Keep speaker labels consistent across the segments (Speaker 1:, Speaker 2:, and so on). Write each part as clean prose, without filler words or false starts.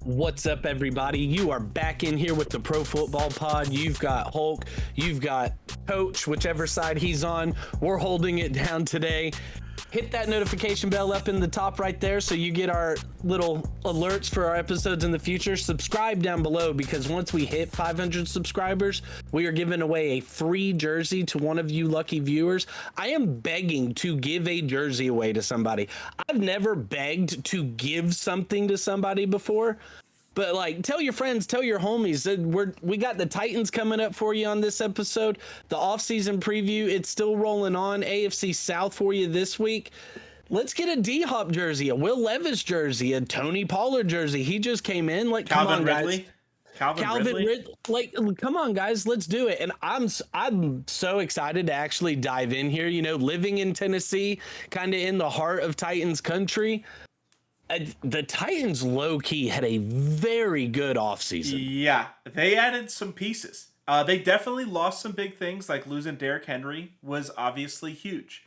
Speaker 1: What's up, everybody? You are back in here with the Pro Football Pod. You've got Hulk, you've got Coach, whichever side he's on. We're holding it down today. Hit that notification bell up in the top right there so you get our little alerts for our episodes in the future. Subscribe down below because once we hit 500 subscribers, we are giving away a free jersey to one of you lucky viewers. I am begging to give a jersey away to somebody. I've never begged to give something to somebody before. But like, tell your friends, tell your homies that we got the Titans coming up for you on this episode. The offseason preview, it's still rolling on. AFC South for you this week. Let's get a D-Hop jersey, a Will Levis jersey, a Tony Pollard jersey. He just came in. Like,
Speaker 2: Calvin
Speaker 1: come on,
Speaker 2: Ridley.
Speaker 1: guys. Calvin Ridley. Like, come on, guys, let's do it. And I'm so excited to actually dive in here. You know, living in Tennessee, kind of in the heart of Titans country. The Titans low-key had a very good offseason.
Speaker 2: Yeah, they added some pieces. They definitely lost some big things, like losing Derrick Henry was obviously huge.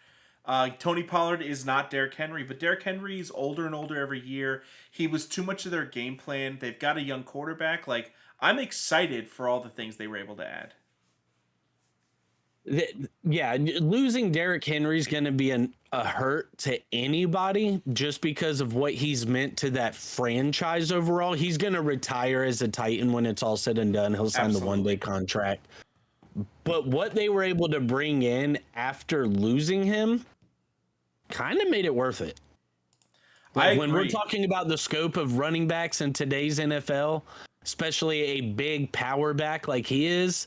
Speaker 2: Tony Pollard is not Derrick Henry, but Derrick Henry is older and older every year. He was too much of their game plan. They've got a young quarterback. Like, I'm excited for all the things they were able to add.
Speaker 1: Yeah, losing Derrick Henry is going to be a hurt to anybody just because of what he's meant to that franchise overall. He's going to retire as a Titan when it's all said and done. He'll sign the one-day contract. But what they were able to bring in after losing him kind of made it worth it. Like, when we're talking about the scope of running backs in today's NFL, especially a big power back like he is,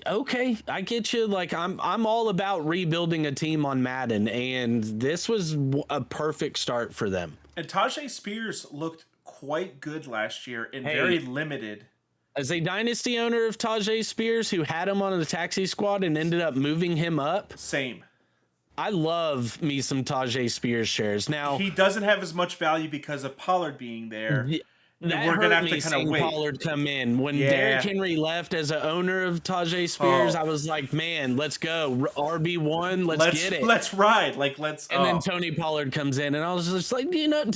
Speaker 1: okay, I get you. Like, I'm all about rebuilding a team on Madden, and this was a perfect start for them.
Speaker 2: And Tajay Spears looked quite good last year and very limited.
Speaker 1: As a dynasty owner of Tajay Spears, who had him on the taxi squad and ended up moving him up.
Speaker 2: Same.
Speaker 1: I love me some Tajay Spears shares. Now,
Speaker 2: he doesn't have as much value because of Pollard being there.
Speaker 1: That we're going to have to kind of wait. Pollard come in. When Derrick Henry left as an owner of Tajay Spears, I was like, man, let's go. RB1, let's get it.
Speaker 2: Let's ride. Like, let's.
Speaker 1: And then Tony Pollard comes in, and I was just like, damn.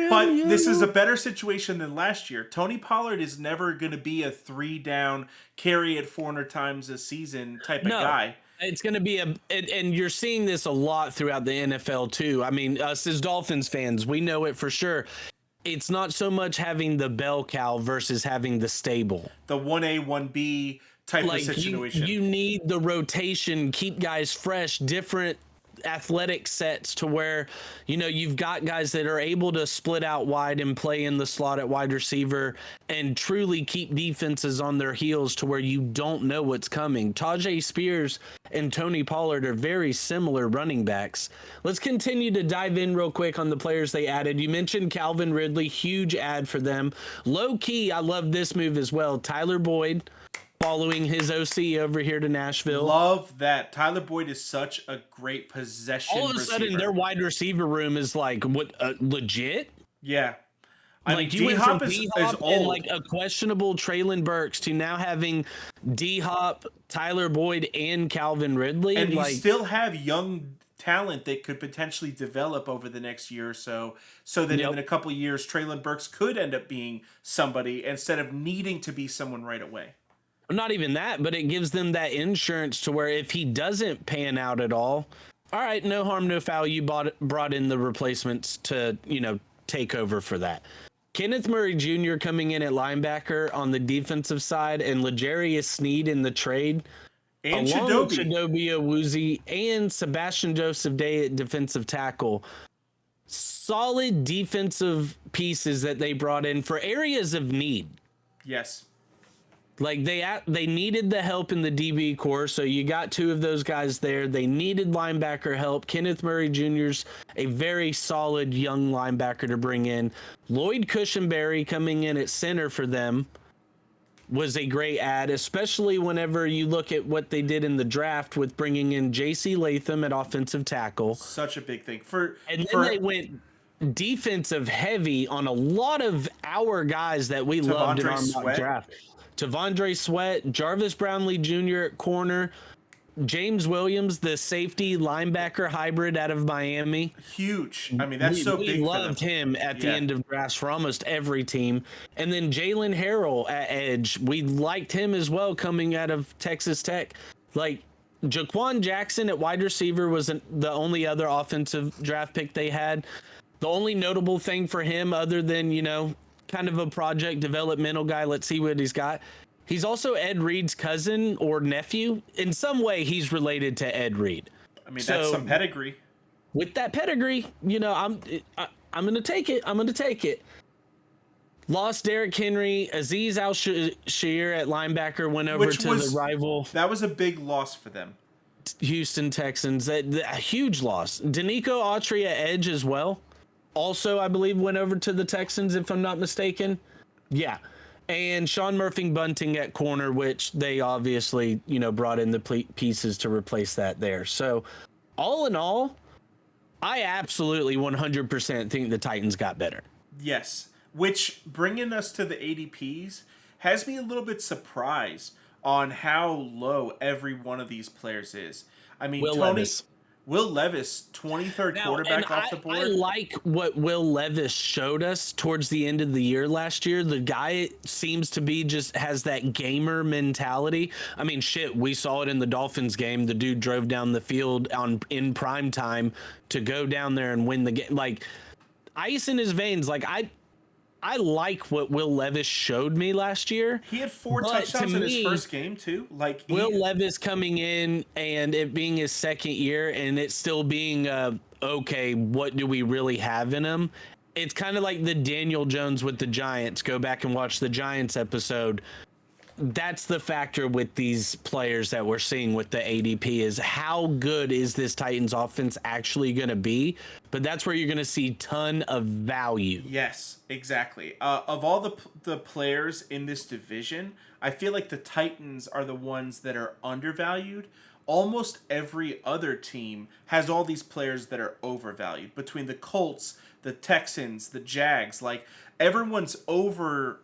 Speaker 2: But this is a better situation than last year. Tony Pollard is never going to be a 3-down, carry it 400 times a season type of guy.
Speaker 1: It's going to be and you're seeing this a lot throughout the NFL too. I mean, us as Dolphins fans, we know it for sure. It's not so much having the bell cow versus having the stable.
Speaker 2: The 1A, 1B type of situation.
Speaker 1: You need the rotation, keep guys fresh, different athletic sets to where, you know, you've got guys that are able to split out wide and play in the slot at wide receiver and truly keep defenses on their heels to where you don't know what's coming. Tajay Spears and Tony Pollard are very similar running backs. Let's continue to dive in real quick on the players they added. You mentioned Calvin Ridley, huge add for them. Low key, I love this move as well. Tyler Boyd, following his OC over here to Nashville.
Speaker 2: Love that. Tyler Boyd is such a great possession
Speaker 1: all of a sudden, their wide receiver room is like, what, legit?
Speaker 2: Yeah.
Speaker 1: I mean, you went from D-Hop and like a questionable Treylon Burks to now having D-Hop, Tyler Boyd, and Calvin Ridley.
Speaker 2: And you still have young talent that could potentially develop over the next year or so that in a couple of years, Treylon Burks could end up being somebody instead of needing to be someone right away.
Speaker 1: Not even that, but it gives them that insurance to where if he doesn't pan out at all right, no harm, no foul. You brought in the replacements to, you know, take over for that. Kenneth Murray Jr. coming in at linebacker on the defensive side, and L'Jarius Sneed in the trade.
Speaker 2: And
Speaker 1: along with Chidobe Awuzie and Sebastian Joseph Day at defensive tackle. Solid defensive pieces that they brought in for areas of need.
Speaker 2: Yes.
Speaker 1: Like they needed the help in the DB core, so you got two of those guys there. They needed linebacker help. Kenneth Murray Jr.'s a very solid young linebacker to bring in. Lloyd Cushenberry coming in at center for them was a great add, especially whenever you look at what they did in the draft with bringing in J.C. Latham at offensive tackle.
Speaker 2: Such a big thing.
Speaker 1: Then they went defensive heavy on a lot of our guys that we loved in our mock draft. T'Vondre Sweat, Jarvis Brownlee Jr. at corner, James Williams, the safety linebacker hybrid out of Miami.
Speaker 2: Huge. I mean, that's so
Speaker 1: We
Speaker 2: big
Speaker 1: loved
Speaker 2: for them.
Speaker 1: him at the
Speaker 2: Yeah.
Speaker 1: end of drafts for almost every team. And then Jalen Harrell at edge. We liked him as well coming out of Texas Tech. Like Jaquan Jackson at wide receiver was the only other offensive draft pick they had. The only notable thing for him, other than, kind of a project developmental guy, let's see what he's got. He's also Ed Reed's cousin or nephew. In some way, he's related to Ed Reed.
Speaker 2: I mean, that's some pedigree.
Speaker 1: With that pedigree, I'm gonna take it. I'm gonna take it. Lost Derrick Henry, Azeez Al-Shaair at linebacker went over to the rival.
Speaker 2: That was a big loss for them.
Speaker 1: Houston Texans. A huge loss. Danico Autry at edge as well. Also, I believe went over to the Texans, if I'm not mistaken. Yeah. And Sean Murphy-Bunting at corner, which they obviously, brought in the pieces to replace that there. So, all in all, I absolutely 100% think the Titans got better.
Speaker 2: Yes. Which, bringing us to the ADPs, has me a little bit surprised on how low every one of these players is. I mean, Will Levis, 23rd quarterback off the board.
Speaker 1: I like what Will Levis showed us towards the end of the year last year. The guy seems to be just has that gamer mentality. I mean, shit, we saw it in the Dolphins game. The dude drove down the field in prime time to go down there and win the game. Like, ice in his veins. Like, I like what Will Levis showed me last year.
Speaker 2: He had 4 touchdowns in his first game too. Like
Speaker 1: Will Levis coming in and it being his second year and it still being okay, what do we really have in him? It's kind of like the Daniel Jones with the Giants. Go back and watch the Giants episode. That's the factor with these players that we're seeing with the ADP is how good is this Titans offense actually going to be? But that's where you're going to see ton of value.
Speaker 2: Yes, exactly. Of all the players in this division, I feel like the Titans are the ones that are undervalued. Almost every other team has all these players that are overvalued. Between the Colts, the Texans, the Jags, like everyone's overdrafting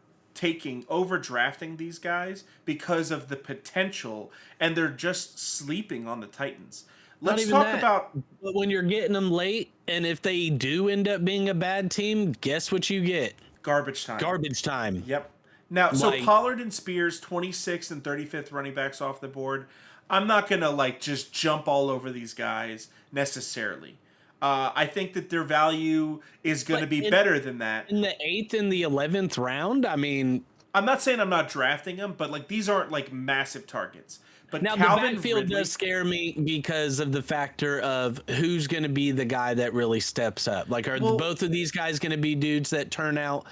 Speaker 2: these guys because of the potential, and they're just sleeping on the Titans. Let's talk about.
Speaker 1: But when you're getting them late, and if they do end up being a bad team, guess what you get?
Speaker 2: Garbage time.
Speaker 1: Garbage time.
Speaker 2: Yep. Now, so Pollard and Spears, 26th and 35th running backs off the board. I'm not gonna just jump all over these guys necessarily. I think that their value is going to be better than that.
Speaker 1: In the 8th and the 11th round, I mean...
Speaker 2: I'm not saying I'm not drafting them, but these aren't massive targets. But
Speaker 1: now,
Speaker 2: Calvin
Speaker 1: the backfield
Speaker 2: Ridley,
Speaker 1: does scare me because of the factor of who's going to be the guy that really steps up. Are both of these guys going to be dudes that turn out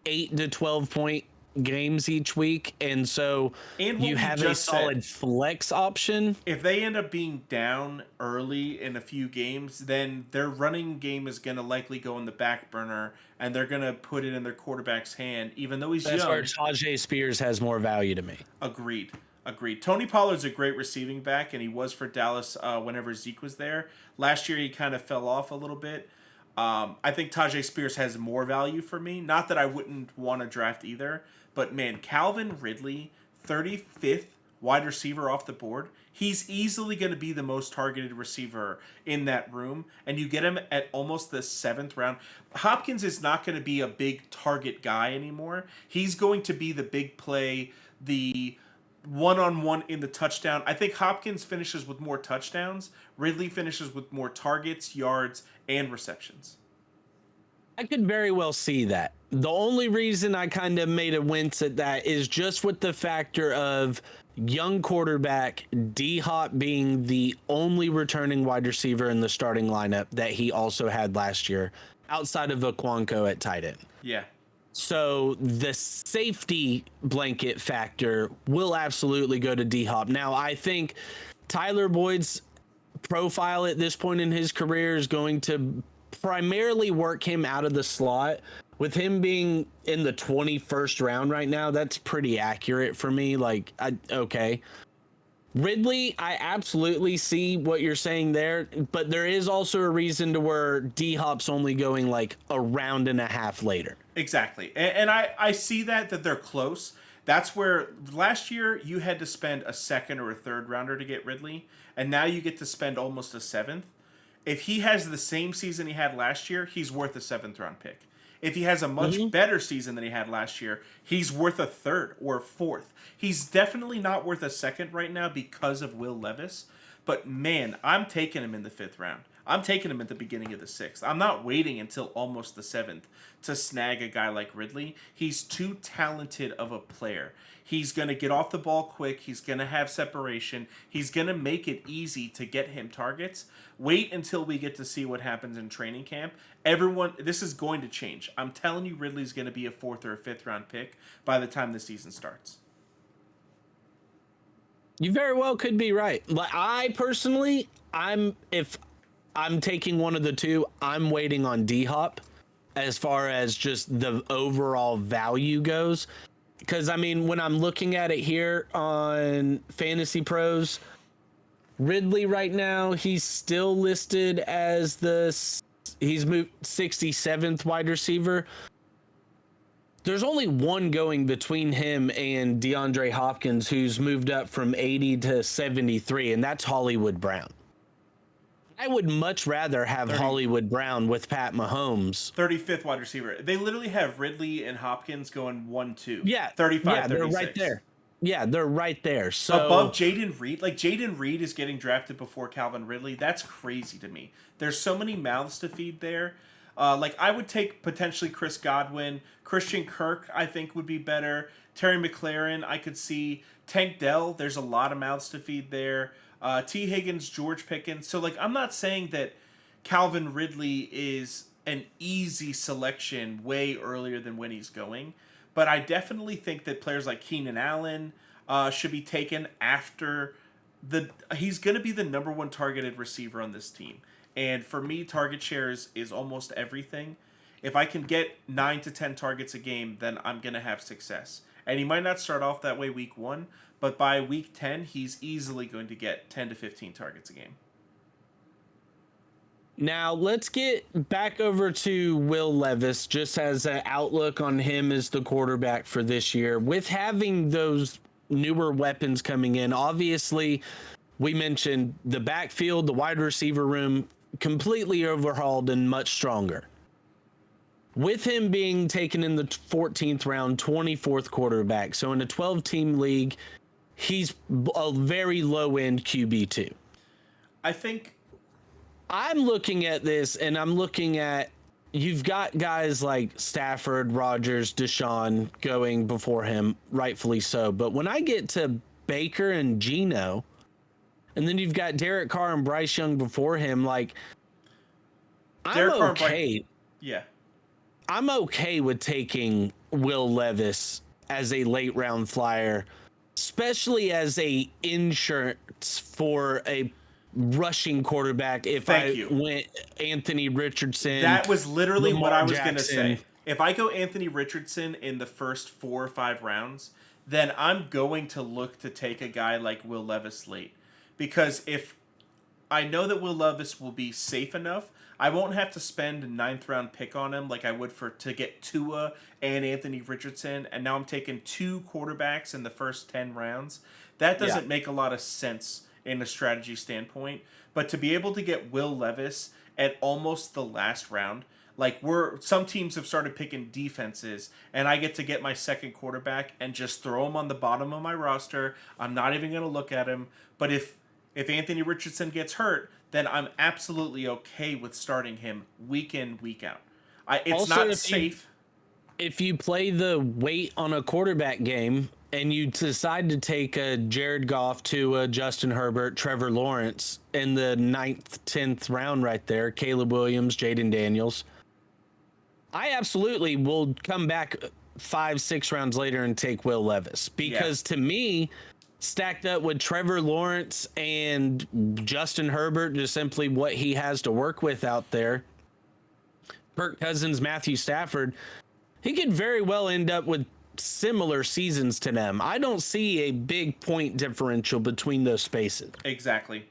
Speaker 1: 8 to 12 point games each week, and so you have a solid flex option?
Speaker 2: If they end up being down early in a few games, then their running game is going to likely go in the back burner, and they're going to put it in their quarterback's hand, even though he's young.
Speaker 1: That's where Tajay Spears has more value to me.
Speaker 2: Agreed. Tony Pollard's a great receiving back, and he was for Dallas whenever Zeke was there. Last year, he kind of fell off a little bit. I think Tajay Spears has more value for me. Not that I wouldn't want to draft either, but man, Calvin Ridley, 35th wide receiver off the board. He's easily going to be the most targeted receiver in that room, and you get him at almost the 7th round. Hopkins is not going to be a big target guy anymore. He's going to be the big play, the one-on-one in the touchdown. I think Hopkins finishes with more touchdowns. Ridley finishes with more targets, yards, and receptions.
Speaker 1: I could very well see that. The only reason I kind of made a wince at that is just with the factor of young quarterback D-Hop being the only returning wide receiver in the starting lineup that he also had last year, outside of Okwanko at tight end.
Speaker 2: Yeah.
Speaker 1: So the safety blanket factor will absolutely go to D-Hop. Now, I think Tyler Boyd's profile at this point in his career is going to primarily work him out of the slot. With him being in the 21st round right now, that's pretty accurate for me. Okay. Ridley, I absolutely see what you're saying there, but there is also a reason to where D-Hop's only going a round and a half later.
Speaker 2: Exactly. And I see that they're close. That's where last year you had to spend a second or a third rounder to get Ridley, and now you get to spend almost a seventh. If he has the same season he had last year, he's worth a seventh round pick. If he has a much better season than he had last year, he's worth a third or a fourth. He's definitely not worth a second right now because of Will Levis. But man, I'm taking him in the fifth round. I'm taking him at the beginning of the sixth. I'm not waiting until almost the seventh to snag a guy like Ridley. He's too talented of a player. He's going to get off the ball quick. He's going to have separation. He's going to make it easy to get him targets. Wait until we get to see what happens in training camp. This is going to change. I'm telling you, Ridley's going to be a fourth or a fifth round pick by the time the season starts.
Speaker 1: You very well could be right. But I personally, if I'm taking one of the two, I'm waiting on D-Hop as far as just the overall value goes. Because, I mean, when I'm looking at it here on Fantasy Pros, Ridley right now, he's still listed as he's moved 67th wide receiver. There's only one going between him and DeAndre Hopkins, who's moved up from 80 to 73, and that's Hollywood Brown. I would much rather have Hollywood Brown with Pat Mahomes.
Speaker 2: 35th wide receiver. They literally have Ridley and Hopkins going 1-2.
Speaker 1: Yeah.
Speaker 2: 35,
Speaker 1: yeah,
Speaker 2: 36.
Speaker 1: they're right there. Yeah, they're right there. So
Speaker 2: above Jaden Reed. Like, Jaden Reed is getting drafted before Calvin Ridley. That's crazy to me. There's so many mouths to feed there. Like, I would take potentially Chris Godwin. Christian Kirk, I think, would be better. Terry McLaurin, I could see. Tank Dell, there's a lot of mouths to feed there. T. Higgins, George Pickens. So, like, I'm not saying that Calvin Ridley is an easy selection way earlier than when he's going. But I definitely think that players like Keenan Allen should be taken after he's going to be the number one targeted receiver on this team. And for me, target shares is almost everything. If I can get 9 to 10 targets a game, then I'm going to have success. And he might not start off that way week 1, but by week 10, he's easily going to get 10 to 15 targets a game.
Speaker 1: Now, let's get back over to Will Levis, just as an outlook on him as the quarterback for this year. With having those newer weapons coming in, obviously, we mentioned the backfield, the wide receiver room, completely overhauled and much stronger. With him being taken in the 14th round, 24th quarterback, so in a 12-team league, he's a very low-end QB2.
Speaker 2: I think
Speaker 1: I'm looking at this, and I'm looking at, you've got guys like Stafford, Rodgers, Deshaun going before him, rightfully so. But when I get to Baker and Geno, and then you've got Derek Carr and Bryce Young before him, like, I'm okay.
Speaker 2: Yeah.
Speaker 1: I'm okay with taking Will Levis as a late round flyer, especially as a insurance for a rushing quarterback. If went Anthony Richardson,
Speaker 2: that was literally
Speaker 1: Lamar
Speaker 2: what I was
Speaker 1: Jackson.
Speaker 2: Gonna say. If I go Anthony Richardson in the first 4 or 5 rounds, then I'm going to look to take a guy like Will Levis late, because if I know that Will Levis will be safe enough, I won't have to spend a 9th round pick on him like I would to get Tua and Anthony Richardson, and now I'm taking 2 quarterbacks in the first 10 rounds. That doesn't make a lot of sense in a strategy standpoint. But to be able to get Will Levis at almost the last round, like some teams have started picking defenses, and I get to get my second quarterback and just throw him on the bottom of my roster. I'm not even going to look at him. But if Anthony Richardson gets hurt, then I'm absolutely okay with starting him week in, week out. It's also not safe.
Speaker 1: If you play the wait on a quarterback game and you decide to take a Jared Goff to a Justin Herbert, Trevor Lawrence in the 9th, 10th round right there, Caleb Williams, Jaden Daniels, I absolutely will come back 5, 6 rounds later and take Will Levis, because to me, stacked up with Trevor Lawrence and Justin Herbert, just simply what he has to work with out there, Kirk Cousins, Matthew Stafford, he could very well end up with similar seasons to them. I don't see a big point differential between those spaces.
Speaker 2: Exactly.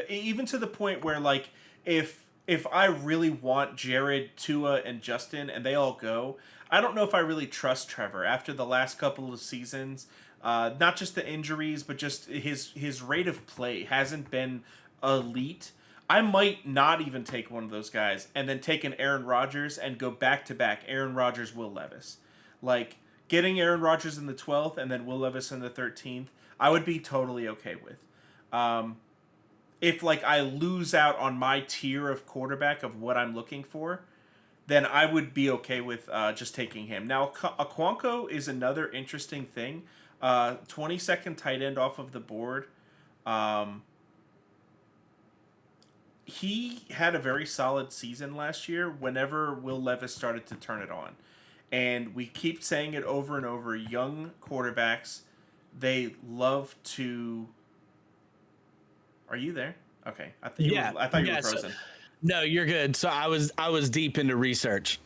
Speaker 2: Even to the point where, like, if if I really want Jared, Tua, and Justin, and they all go, I don't know if I really trust Trevor after the last couple of seasons. Not just the injuries, but just his rate of play hasn't been elite. I might not even take one of those guys and then take an Aaron Rodgers and go back to back Aaron Rodgers, Will Levis. Like getting Aaron Rodgers in the 12th and then Will Levis in the 13th, I would be totally okay with. Um, if like I lose out on my tier of quarterback of what I'm looking for, then I would be okay with just taking him. Now, Aquanko is another interesting thing. 22nd tight end off of the board. Um, he had a very solid season last year whenever Will Levis started to turn it on. And we keep saying it over and over. Young quarterbacks, they love to. Are you there? Okay,
Speaker 1: Yeah,
Speaker 2: I thought you were
Speaker 1: so,
Speaker 2: frozen.
Speaker 1: no, you're good. So I was deep into research.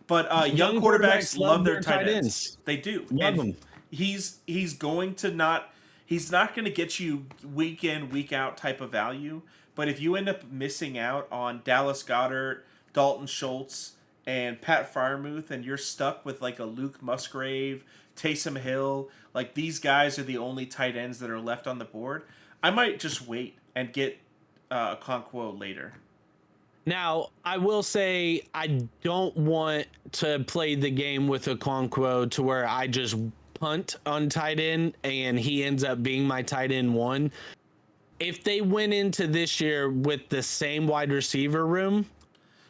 Speaker 2: But young quarterbacks love their tight ends. They do,
Speaker 1: Love
Speaker 2: and
Speaker 1: them.
Speaker 2: he's going to not he's not going to get you week in week out type of value. But if you end up missing out on Dallas Goddard, Dalton Schultz, and Pat Fryermuth, and you're stuck with like a Luke Musgrave, Taysom Hill, like these guys are the only tight ends that are left on the board, I might just wait and get Okonkwo later.
Speaker 1: Now, I will say I don't want to play the game with Okonkwo to where I just punt on tight end and he ends up being my tight end one. If they went into this year with the same wide receiver room,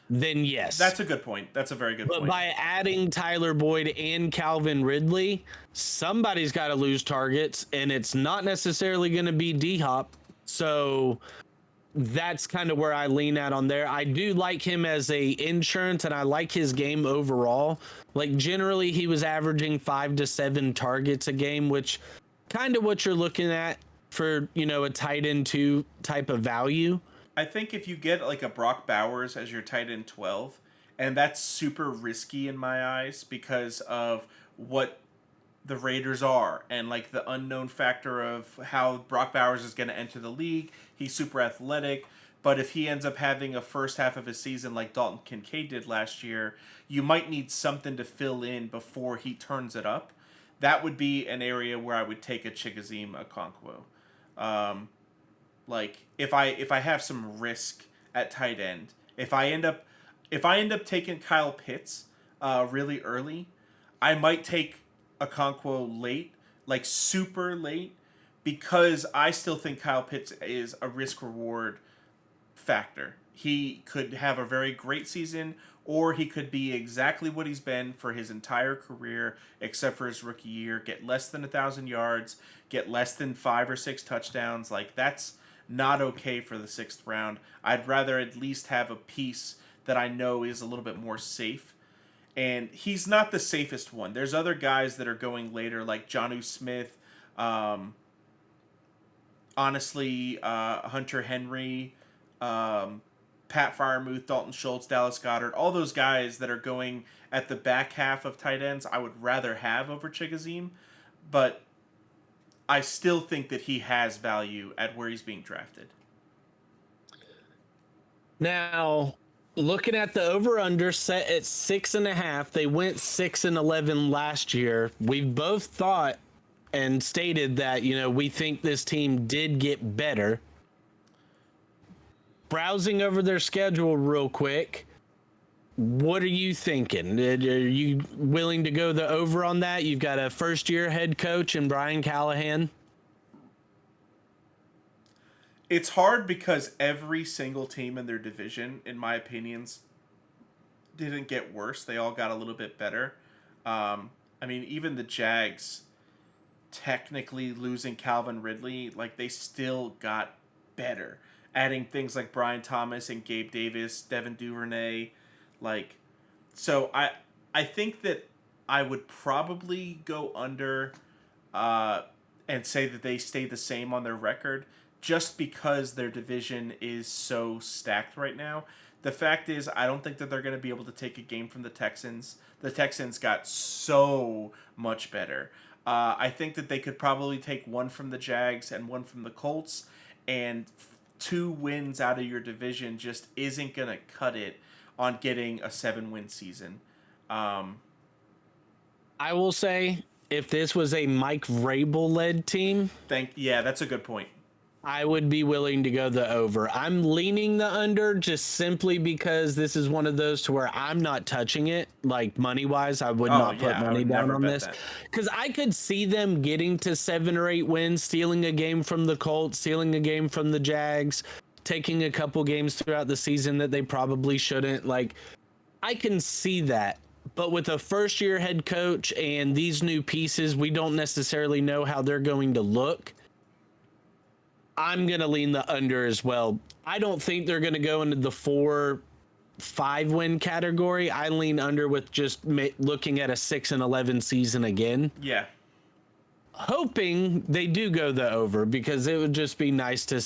Speaker 1: then yes.
Speaker 2: That's a good point. That's a very good
Speaker 1: But
Speaker 2: point.
Speaker 1: by adding Tyler Boyd and Calvin Ridley, somebody's got to lose targets, and it's not necessarily going to be D Hop. So that's kind of where I lean out on there. I do like him as a insurance, and I like his game overall. Like generally, he was averaging 5 to 7 targets a game, which kind of what you're looking at for a tight end 2 type of value.
Speaker 2: I think if you get like a Brock Bowers as your tight end 12, and that's super risky in my eyes because of what the Raiders are and like the unknown factor of how Brock Bowers is going to enter the league. He's super athletic, but if he ends up having a first half of his season like Dalton Kincaid did last year, you might need something to fill in before he turns it up. That would be an area where I would take a Chigoziem Okonkwo. Um, like if I have some risk at tight end, if I end up taking Kyle Pitts really early, I might take Okonkwo late, like super late, because I still think Kyle Pitts is a risk reward factor. He could have a very great season, or he could be exactly what he's been for his entire career, except for his rookie year. Get less than 1,000 yards, get less than 5 or 6 touchdowns. Like that's not okay for the 6th round. I'd rather at least have a piece that I know is a little bit more safe. And he's not the safest one. There's other guys that are going later, like Jonnu Smith, honestly, Hunter Henry, Pat Fryermuth, Dalton Schultz, Dallas Goddard, all those guys that are going at the back half of tight ends, I would rather have over Chigoziem, but I still think that he has value at where he's being drafted.
Speaker 1: Now, looking at the over/under set at 6.5, they went 6-11 last year. We've both thought and stated that we think this team did get better. Browsing over their schedule real quick, what are you thinking? Are you willing to go the over on that? You've got a first-year head coach in Brian Callahan.
Speaker 2: It's hard because every single team in their division, in my opinions, didn't get worse. They all got a little bit better. I mean, even the Jags, technically losing Calvin Ridley, like they still got better. Adding things like Brian Thomas and Gabe Davis, Devin Duvernay, like, so I think that I would probably go under, and say that they stay the same on their record, just because their division is so stacked right now. The fact is, I don't think that they're going to be able to take a game from the Texans. The Texans got so much better. I think that they could probably take one from the Jags and one from the Colts, and 2 wins out of your division just isn't going to cut it on getting a 7-win season.
Speaker 1: I will say, if this was a Mike Vrabel-led team,
Speaker 2: that's a good point.
Speaker 1: I would be willing to go the over. I'm leaning the under just simply because this is one of those to where I'm not touching it, like money-wise. I would not put money down on this. Because I could see them getting to 7 or 8 wins, stealing a game from the Colts, stealing a game from the Jags, taking a couple games throughout the season that they probably shouldn't. Like, I can see that. But with a first-year head coach and these new pieces, we don't necessarily know how they're going to look. I'm going to lean the under as well. I don't think they're going to go into the 4-5 win category. I lean under with just looking at a 6-11 season again.
Speaker 2: Yeah.
Speaker 1: Hoping they do go the over, because it would just be nice to,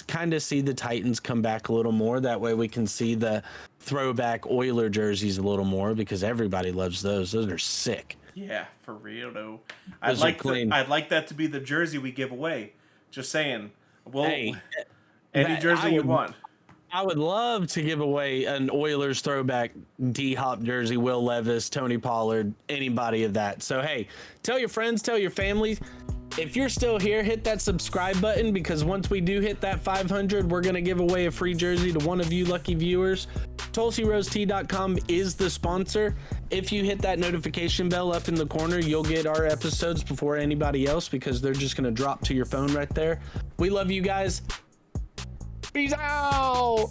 Speaker 1: kind of see the Titans come back a little more. That way we can see the throwback Oiler jerseys a little more, because everybody loves those. Those are sick.
Speaker 2: Yeah, for real though. I'd like that to be the jersey we give away. Just saying. Well, any jersey you want.
Speaker 1: I would love to give away an Oilers throwback D-Hop jersey, Will Levis, Tony Pollard, anybody of that. So, hey, tell your friends, tell your family. If you're still here, hit that subscribe button, because once we do hit that 500, we're going to give away a free jersey to one of you lucky viewers. TulsiRoseTea.com is the sponsor. If you hit that notification bell up in the corner, you'll get our episodes before anybody else, because they're just going to drop to your phone right there. We love you guys. Peace out.